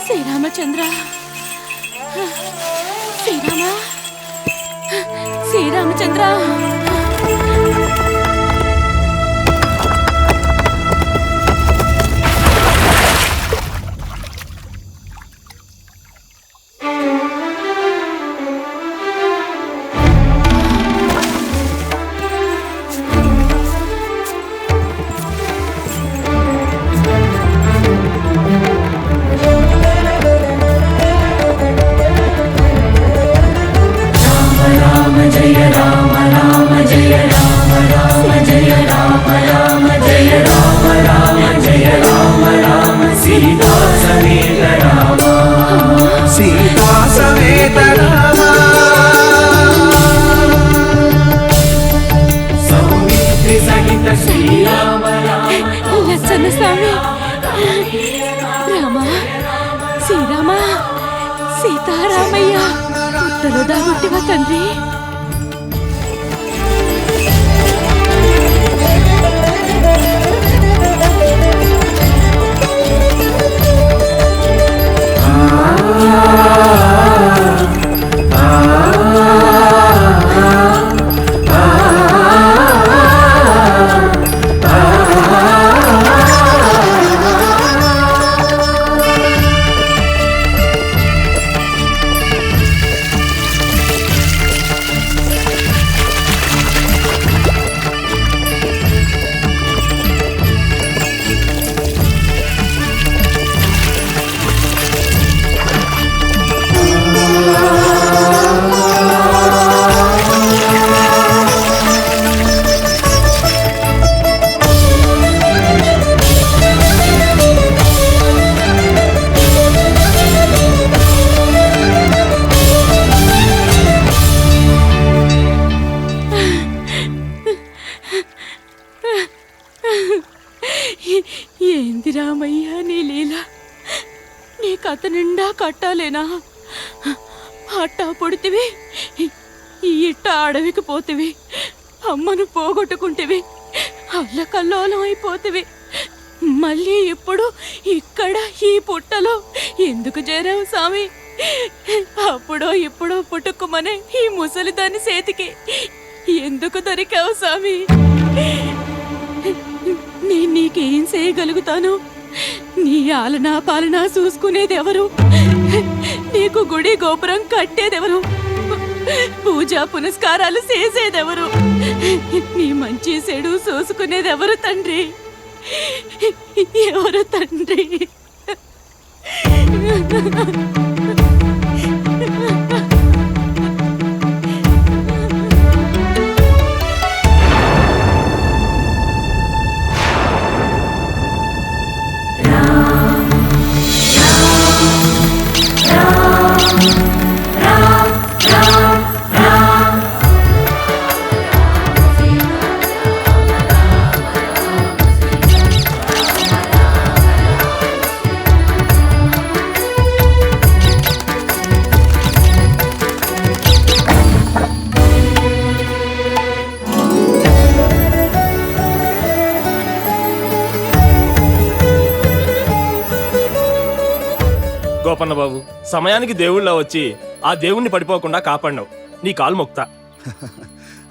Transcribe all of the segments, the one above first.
శ్రీరామచంద్ర, శ్రీరామచంద్ర. లచ్చన్నస్వామి, రామ, శ్రీరామ, సీతారామయ్య, ఉత్తలో దాగుట్టివా తండ్రి? ఏంది రామయ్య నీ లీల? నీ కథ నిండా కట్టాలేనా? అట్టా పొడితివి, ఇట్ట అడవికి పోతివి, అమ్మను పోగొట్టుకుంటేవి, అల్లకల్లోలం అయిపోతివి. మళ్ళీ ఇప్పుడు ఇక్కడ ఈ పుట్టలో ఎందుకు చేరావు స్వామి? అప్పుడో ఇప్పుడో పుట్టుకుమనే ఈ ముసలిదాని చేతికి ఎందుకు దొరికావు స్వామి? నేను నీకేం చేయగలుగుతాను? నీ ఆలనా పాలనా చూసుకునేదెవరు? నీకు గుడి గోపురం కట్టేదెవరు? పూజా పునస్కారాలు చేసేదెవరు? నీ మంచి చెడు చూసుకునేదెవరు తండ్రి? ఎవరు తండ్రి? గోపన్న బాబు, సమయానికి దేవుళ్ళ వచ్చి ఆ దేవుణ్ణి పడిపోకుండా కాపాడినావు. నీ కాలు మొక్తా.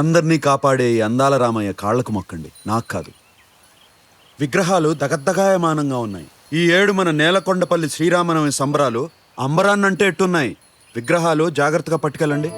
అందరినీ కాపాడే ఈ అందాల రామయ్య కాళ్లకు మొక్కండి, నాకు కాదు. విగ్రహాలు దగద్దగాయమానంగా ఉన్నాయి. ఈ ఏడు మన నేలకొండపల్లి శ్రీరామనవమి సంబరాలు అంబరాన్నంటే ఎట్టున్నాయి. విగ్రహాలు జాగ్రత్తగా పట్టుకెళ్ళండి.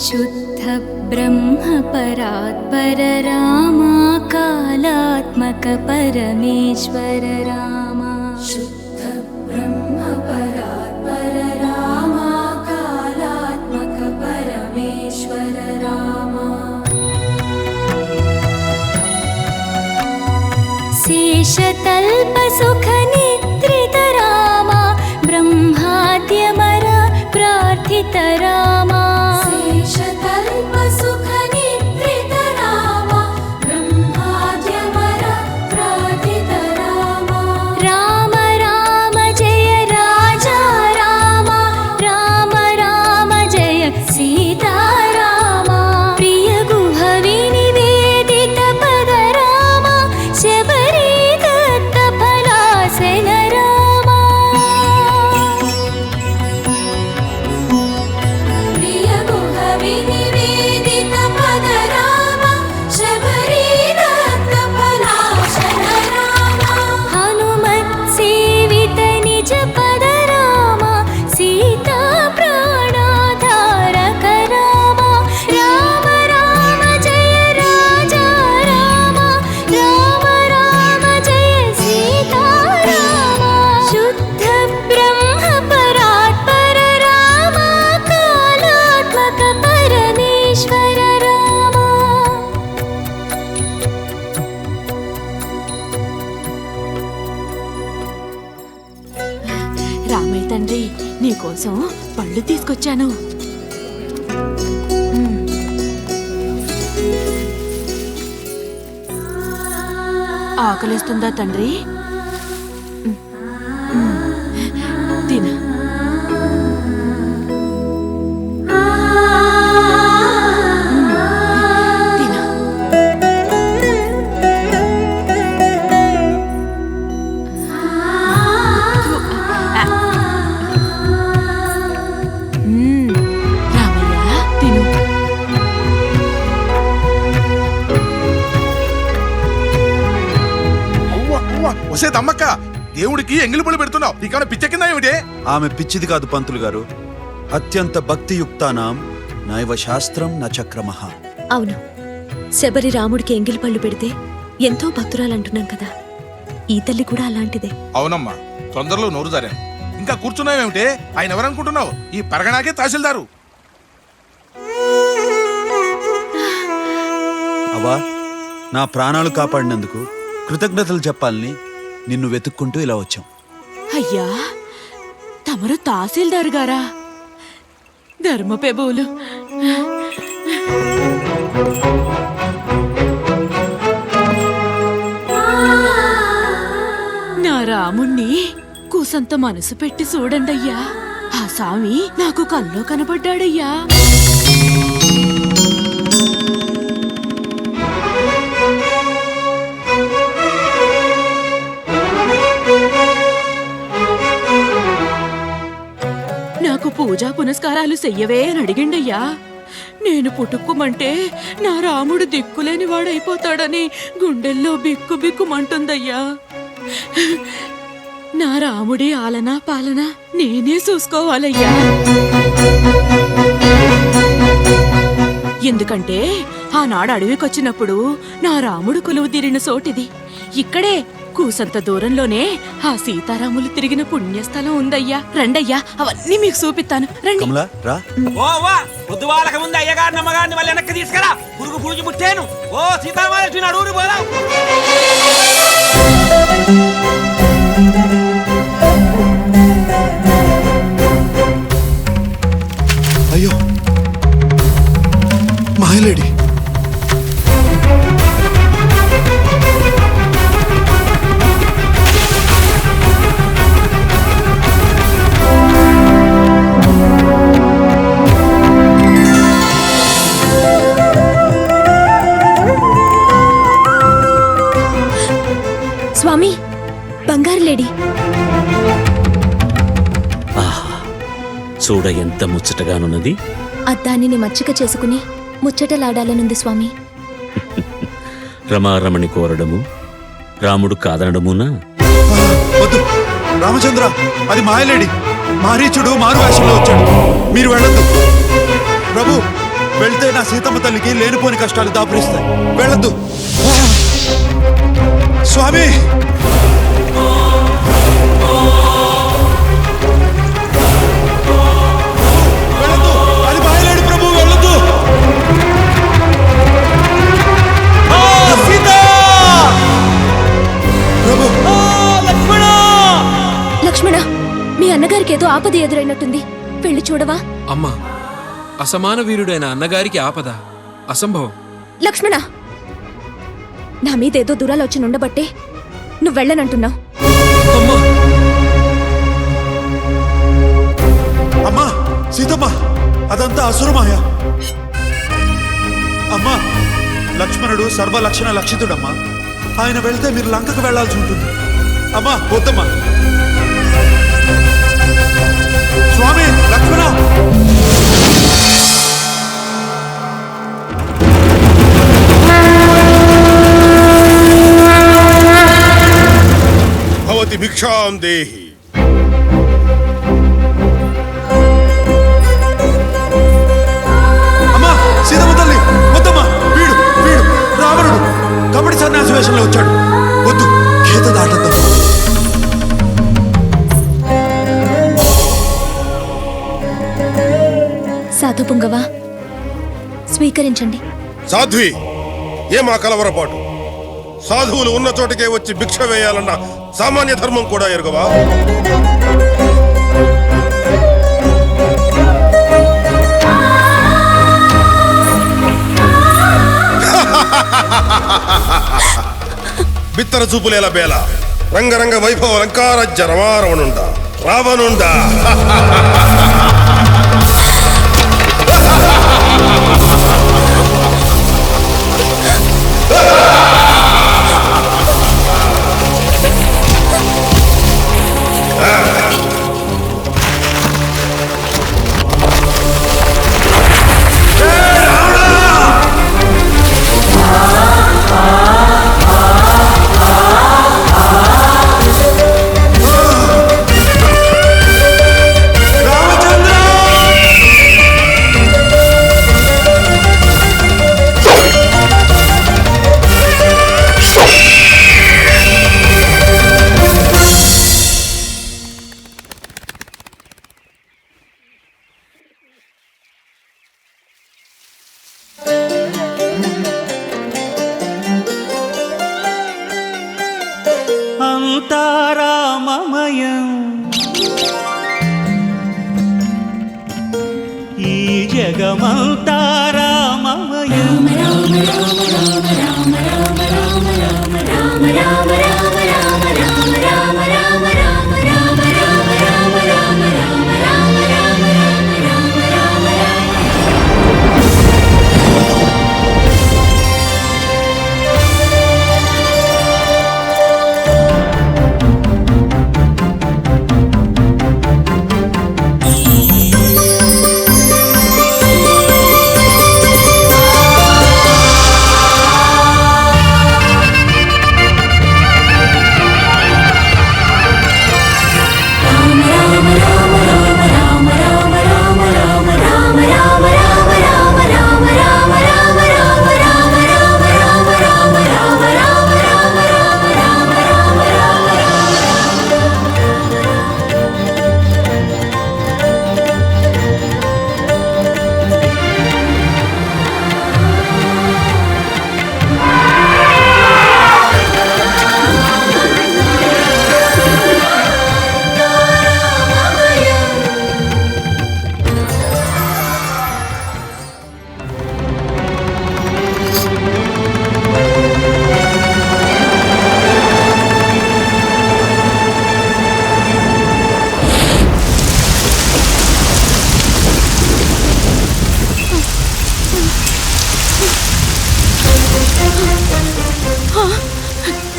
शुद्ध ब्रह्म परात्पर रामा कालात्मक परमेश्वर रामा। शुद्ध ब्रह्म परात्पर रामा कालात्मक परमेश्वर रामा। शेषतल्प सुख निद्रित रामा ब्रह्माद्यमर प्रार्थित रामा। शेषतल्प सुख పళ్ళు తీసుకొచ్చాను. ఆకలిస్తుందా తండ్రి? తిన. రామయ్య తిను. వసే దమ్మక్క, దేవుడికి ఎంగిలి పళ్ళు పెడుతున్నావు, నీకేమైనా పిచ్చ కింద ఏమిటే? ఆమె పిచ్చిది కాదు పంతులు గారు. అత్యంత భక్తియుక్తానాం నైవ శాస్త్రం న చక్రమః. అవును, శబరి రాముడికి ఎంగిలి పళ్ళు పెడితే ఎంతో భక్తురాలంటున్నాం కదా, ఈ తల్లి కూడా అలాంటిదే. అవునమ్మా, తొందరలో నోరు జారాను. ఇంకా కూర్చున్నావేమిటే? ఆయన ఎవరనుకుంటున్నావు? ఈ పరగణాకే తహసీల్దారు. అవ్వా, నా ప్రాణాలు కాపాడినందుకు కృతజ్ఞతలు చెప్పాలని నిన్ను వెతుక్కుంటూ ఇలా వచ్చాం. అయ్యా, తమరు తహసీల్దార్ గారా? ధర్మపెబులు. నా రాముణ్ణి కూసంత మనసు పెట్టి చూడండయ్యా. ఆ స్వామి నాకు కల్లో కనబడ్డాడయ్యా. నాకు పూజా పునస్కారాలు చెయ్యవే అని అడిగిండయ్యా. నేను పుట్టుక్కుమంటే నా రాముడు దిక్కులేని వాడైపోతాడని గుండెల్లో బిక్కు బిక్కుమంటుందయ్యా. నా రాముడి ఆలనా పాలన నేనే చూసుకోవాలయ్యా. ఎందుకంటే ఆనాడు అడవికొచ్చినప్పుడు నా రాముడు కొలువు తీరిన చోటిది. ఇక్కడే కూసంత దూరంలోనే ఆ సీతారాములు తిరిగిన పుణ్యస్థలం ఉందయ్యా. రండయ్యా, అవన్నీ మీకు చూపిస్తాను. రండి. కమలా రా. పొద్దు వాళ్ళక ముందు అయ్యగారిని అమ్మగారిని మళ్ళీ వెనక్కి తీసుకురా. పురుగు పూజ పుట్టాను. ఓ సీతారామలక్ష్మి నడువురు పోదాం. అయ్యో, మాయలేడి. స్వామి, బంగారు లేడీ. చూడ ఎంత ముచ్చటగానున్నది. అద్దానిని మచ్చిక చేసుకుని ముచ్చటలాడాలనుంది స్వామి. రమారమణి కోరడము రాముడు కాదనడమునా? వద్దు రామచంద్ర, అది మాయలేడి. మారీచుడు మారు వేషంలో వచ్చాడు. మీరు వెళ్ళొద్దు ప్రభు. వెళ్తే నా సీతమ్మ తల్లికి లేనిపోని కష్టాలు దాపురిస్తాయి. వెళ్ళొద్దు స్వామి. వెళ్ళొద్దు, అది మాయలేడి ప్రభు. వెళ్ళొద్దు. ప్రభు. లక్ష్మణ, మీ అన్నగారికి ఏదో ఆపద ఎదురైనట్టుంది, వెళ్ళి చూడవా? అమ్మా, అసమాన వీరుడైన అన్నగారికి ఆపద అసంభవం. లక్ష్మణ, నా మీదేదో దురాలోచన ఉండబట్టే నువ్వు వెళ్ళనంటున్నావు. అమ్మా, అమ్మా సీతమ్మ, అదంతా అసురమాయ. అమ్మా, లక్ష్మణుడు సర్వలక్షణ లక్షితుడమ్మా. ఆయన వెళ్తే మీరు లంకకు వెళ్లాల్సి ఉంటుంది. అమ్మా వద్దమ్మా. స్వామి, లక్ష్మణ. భవతి భిక్షాం దేహి. అమ్మా సీతమ్మ తల్లి, వద్దమ్మా. వీడు వీడు రావణుడు కబడ్డీ సన్యాసి వేషంలో వచ్చాడు. వద్దు, గీత దాటద్దాం. సాధు పుంగవా, స్వీకరించండి. సాధ్వి, ఏమా కలవరపాటు? సాధువులు ఉన్న చోటకే వచ్చి భిక్ష వేయాలన్న సామాన్య ధర్మం కూడా ఎరుగవా? బిత్తర చూపులేల బేల రంగరంగ వైభవ లంకారాజ్య రమారవణుండ రావణుండా అంతారామమయం ఈ జగమంతారామమయం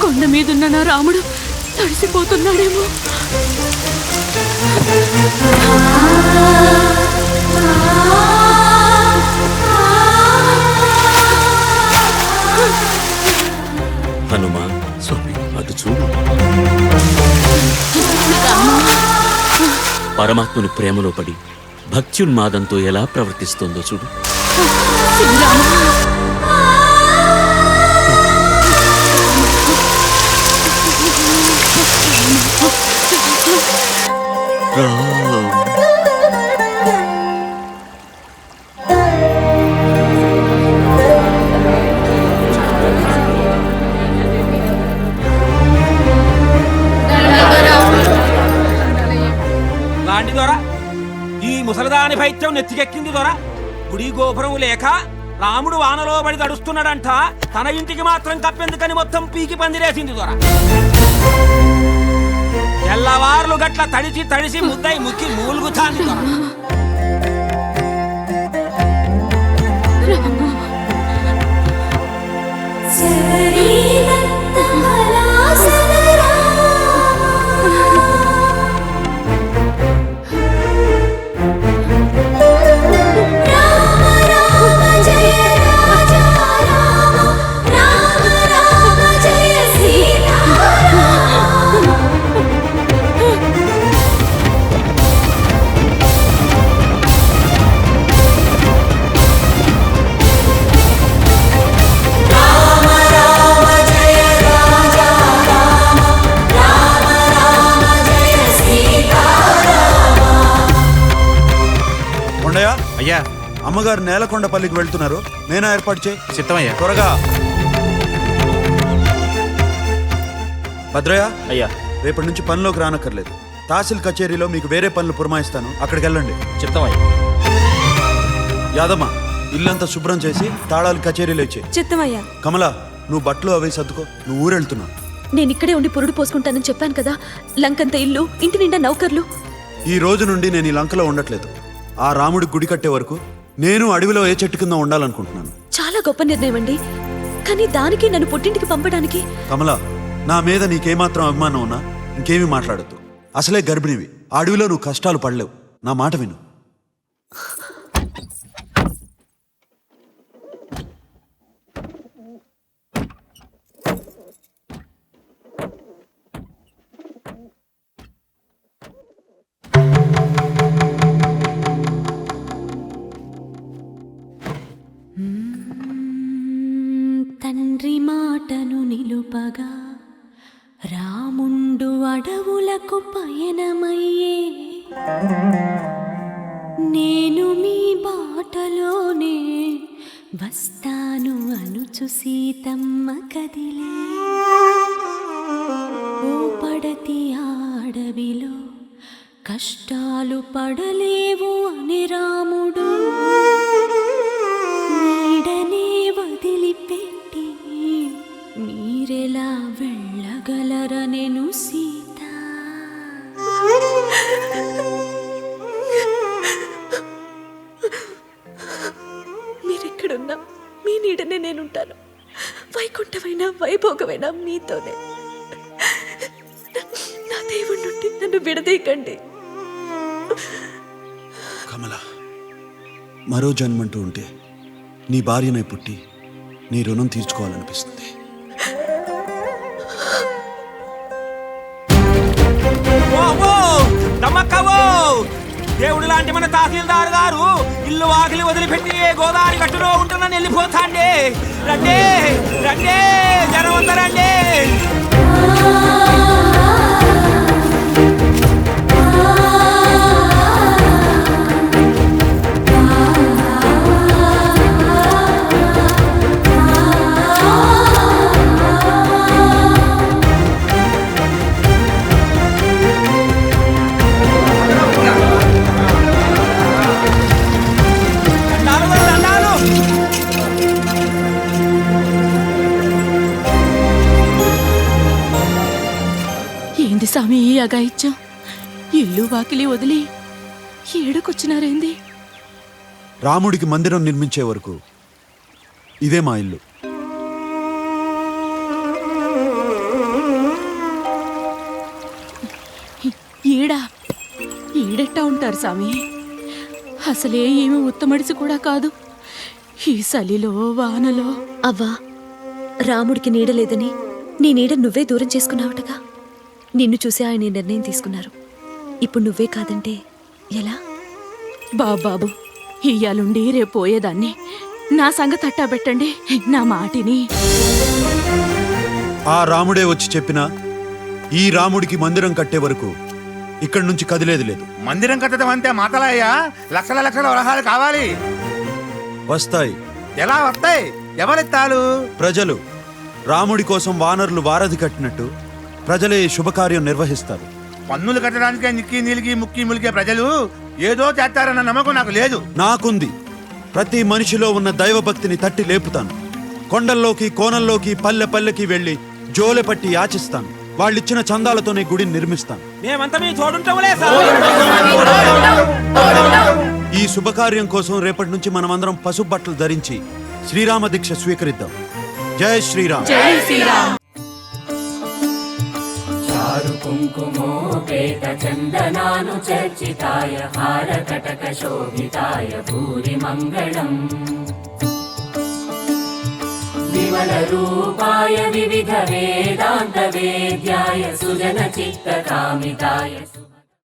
కొండ మీదున్న నా రాముడు తడిసిపోతున్నాడేమో. హనుమా స్వామి అటు చూడు. పరమాత్మను ప్రేమలో పడి భక్త్యున్మాదంతో ఎలా ప్రవర్తిస్తుందో చూడు. లాంటి దొర ఈ ముసలదాని భైత్యం నెత్తికెక్కింది దొర. గుడి గోపురం లేక రాముడు వానలో పడి తడుస్తున్నాడంట. తన ఇంటికి మాత్రం కప్పెందుకని మొత్తం పీకి పందిరేసింది దొర. ఎల్లవార్లు గట్ల తడిసి తడిసి ముద్దై ముక్కి మూలుగుతాంది దొర. అయ్యా, అమ్మగారు నేలకొండపల్లికి వెళ్తున్నారు. నేనా ఏర్పాటు చేయి. చిత్తమయ్యా. త్వరగా. భద్రయ్య, అయ్యా రేపటి నుంచి పనిలోకి రానక్కర్లేదు. తహసీల్ కచేరీలో మీకు వేరే పనులు పురమాయిస్తాను, అక్కడికి వెళ్ళండి. చెప్తామయ్యా. యాదమ్మ, ఇల్లంతా శుభ్రం చేసి తాళాలు కచేరీలో ఇచ్చే. చిత్తమయ్యా. కమల, నువ్వు బట్టలు అవి సర్దుకో. నువ్వు ఊరెళ్తున్నావు. నేను ఇక్కడే ఉండి పురుడు పోసుకుంటానని చెప్పాను కదా. లంకంత ఇల్లు, ఇంటి నిండా నౌకర్లు. ఈ రోజు నుండి నేను ఈ లంకలో ఉండట్లేదు. ఆ రాముడి గుడి కట్టే వరకు నేను అడవిలో ఏ చెట్టు కింద ఉండాలనుకుంటున్నాను. చాలా గొప్ప నిర్ణయం అండి. కానీ దానికి నన్ను పుట్టింటికి పంపడానికి... కమలా, నా మీద నీకేమాత్రం అభిమానం ఉన్నా ఇంకేమీ మాట్లాడద్దు. అసలే గర్భిణివి. ఆ అడవిలో నువ్వు కష్టాలు పడలేవు. నా మాట విను. తండ్రి మాటను నిలుపగా రాముండు అడవులకు పయనమయ్యే, నేను మీ బాటలోనే వస్తాను అనుచు సీతమ్మ కదిలే. ఓ పడతి అడవిలో కష్టాలు పడలేవు అని రాముడు నీడనే వదిలిపెట్టి మీరెలా వెళ్ళగలరనెను సీత. మీరెక్కడున్నా మీ నీడనే నేనుంటాను. వైకుంఠమైనా వైభోగమైనా మీతోనే. నా దేవుడి నుండి నన్ను విడదీయకండి. కమల, మరో జన్మంటూ ఉంటే నీ భార్యనే పుట్టి నీ రుణం తీర్చుకోవాలనిపిస్తుంది. దేవుడు లాంటి మన తహసీల్దార్ గారు ఇల్లు వాకిలి వదిలిపెట్టి గోదావరి గట్టులో ఉంటున్నాను వెళ్ళిపోతాండి. రండి రండి, జనం అంతా రండి. ఏంది స్వామి ఈ అగాయిత్యం? ఇల్లు వాకిలి వదిలి ఏడుకొచ్చినారేంది? రాముడికి మందిరం నిర్మించే వరకు ఇదే మా ఇల్లు. ఈడెట్టా ఉంటారు స్వామి? అసలే ఏమి ఉత్తమడిసి కూడా కాదు. ఈ చలిలో వానలో. అవ్వా, రాముడికి నీడ లేదని నీ నీడ నువ్వే దూరం చేసుకున్నావటగా. నిన్ను చూసి ఆయన ఈ నిర్ణయం తీసుకున్నారు. ఇప్పుడు నువ్వే కాదంటే ఎలా? బాబాబు, ఇయ్యాలుండి రేపు పోయేదాన్ని. నా సంగతి అట్టా పెట్టండి. నా మాటిని. ఆ రాముడే వచ్చి చెప్పినా ఈ రాముడికి మందిరం కట్టే వరకు ఇక్కడి నుంచి కదిలేది లేదు. మందిరం కట్టడం అంతే మాటలయ్యా. లక్షల లక్షల వరహాలు కావాలి. వస్తాయి. ఎలా వస్తాయి? ఎవరెత్తాలు? ప్రజలు. రాముడి కోసం వానరులు వారధి కట్టినట్టు ప్రజలే ఈ శుభకార్యం నిర్వహిస్తారు. పన్నులు కట్టడానికే నిక్కి నీలికి ముక్కి ములికే ప్రజలు ఏదో చేస్తారన్న నమ్మకం నాకు లేదు. నాకుంది. ప్రతి మనిషిలో ఉన్న దైవభక్తిని తట్టి లేపుతాను. కొండల్లోకి కోనల్లోకి పల్లె పల్లెకి వెళ్లి జోలె పట్టి యాచిస్తాను. వాళ్ళిచ్చిన చందాలతోనే గుడిని నిర్మిస్తాను. మేమంతా మీ తోడుంటాములే సార్. ఈ శుభకార్యం కోసం రేపటి నుంచి మనమందరం పసుపు బట్టలు ధరించి శ్రీరామ దీక్ష స్వీకరిద్దాం. జై శ్రీరామ్. జై శ్రీరామ్. కుంకుమోపేత చందనాను చర్చితాయ హారకటక శోభితాయ భూరి మంగళం. విమల రూపాయ వివిధ వేదాంత వేద్యాయ సుజన చిత్త కామితాయ